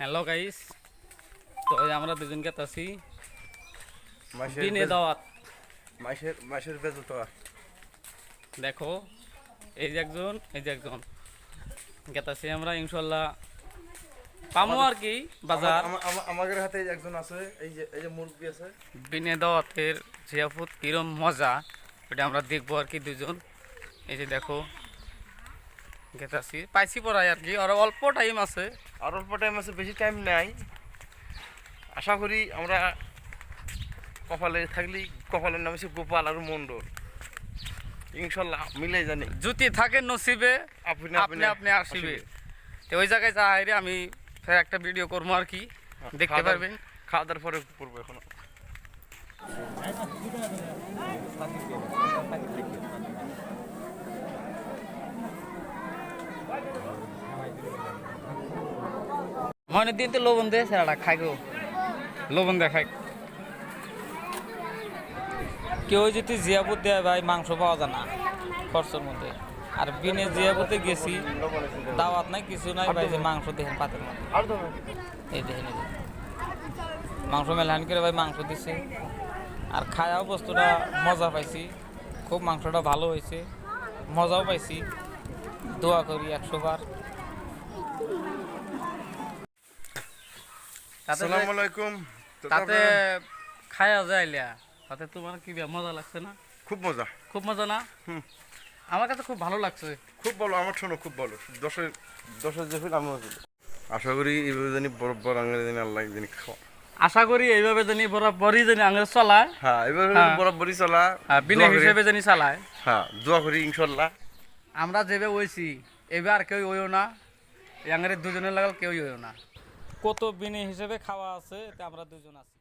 Hello guys, তো আমরা দুজন গেতাছি মাসের দিনে দাওয়াত। মাসের বেতন তো দেখো এই যে একজন গেতাছি আমরা, ইনশাল্লাহ পামো আর কি বাজার। আমাদের হাতে একজন আছে, এই যে মুরগি আছে। দিনে দাওয়াতের জিয়াফত কিরম মজা ওটা আমরা দেখবো আর কি দুজন। এই যে দেখো গেতাছি, পাইছি পড়াই আর কি, আর অল্প টাইম আছে। আর অল্প টাইম আছে, বেশি টাইম নাই। আশা করি আমরা কপালে থাকলে, কপালের নাম হচ্ছে গোপাল আর মন্ডল, ইনশাল্লাহ মিলে জানি জুতি থাকে নসিবে, আপনি আপনি আপনি আসিবে। তো ওই জায়গায় যাই রে, আমি ফের একটা ভিডিও করবো আর কি, দেখতে পারবেন। খাওয়া দাওয়ার পরে করবো এখন। মনে দিন তো লবণ দে, সেটা খাই গো, লবণ দে খাই। কেউ যদি জিয়াপুর দেয় ভাই, মাংস পাওয়া যায় না খরচের মধ্যে। আর বিনে জিয়াপুরতে গেছি, দাওয়াত নাই কিছু নাই ভাই, যে মাংস দেখেন পাতের মধ্যে, এই দেখেন এই যে মাংস মেলহান করে ভাই মাংস দিছে। আর খায়াও বস্তুটা মজা পাইছি, খুব মাংসটা ভালো হয়েছে, মজাও পাইছি। দোয়া করি 100 বার। আসসালামু আলাইকুম। তাতে খায়া যাইলিয়া, তাতে তোমার কি মজা লাগছে না? খুব মজা, খুব মজা না? আমার কাছে খুব ভালো লাগছে। খুব ভালো, আমার শোনো খুব ভালো। দশের যে ফিল আমিও ফিল। আশা করি এইভাবে জানি বরাবর আঙের জানি আল্লাহ জানি খাওয়া। আশা করি এইভাবে জানি বরাবরই জানি আঙের চলায়। হ্যাঁ, এইভাবে বরাবরই চলা, বিনা হিসেবে জানি চালায়। হ্যাঁ, দোয়া করি ইনশাল্লাহ। আমরা যেভাবে হইছি এবার কেউ হইও না, আঙের দুজনের লাগাল কেউ হইও না। কত বিনে হিসেবে খাওয়া আছে, আমরা দুজন আছি।